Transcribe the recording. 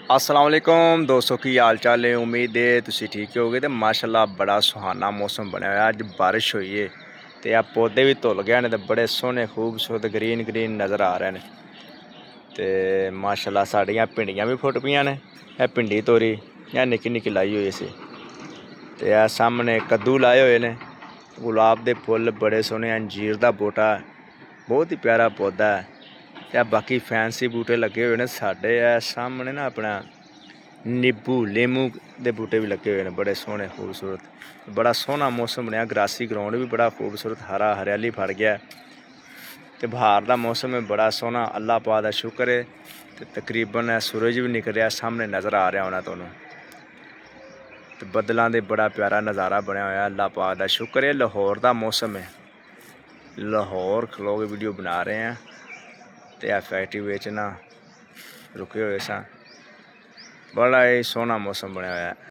अस्सलाम वालेकुम दोस्तों की हाल चाल है। उम्मीद है तुसी ठीक होगे। तो माशाल्लाह बड़ा सुहाना मौसम बनया हुआ। अज बारिश हुई है तो आ पौधे भी धुल गए हैं तो बड़े सोहने खूबसूरत ग्रीन ग्रीन नज़र आ रहे हैं। तो माशाल्लाह साड़ियाँ भिंडियाँ भी फुट पईयां ने। यह भिंडी तोरी यह निक्की निक्की लाई हुई सी। तो यह सामने कद्दू लाए हुए ने, गुलाब के फुल बड़े सोहने, अंजीर का बूटा बहुत ही प्यारा पौधा है। या बाकी फैंसी बूटे लगे हुए हैं साढ़े सामने ना अपना नींबू लेमू के बूटे भी लगे हुए हैं बड़े सोहने खूबसूरत। बड़ा सोहना मौसम बनया। ग्रासी ग्राउंड भी बड़ा खूबसूरत हरा हरियाली फड़ गया। तो बहार का मौसम है बड़ा सोहना। अल्लाह पाक का शुक्र है। तो तकरीबन सूरज भी निकल रहा सामने नज़र आ रहा होना तुहानू। तो बदलों के बड़ा प्यारा नज़ारा बनया हुआ। अल्लाह पाक का शुक्र है। लाहौर का मौसम है, लाहौर खलो के वीडियो बना रहे हैं। तो यह फैक्ट्री बेचना रुके हुए सा। बड़ा ही सोहना मौसम बनया हुआ है।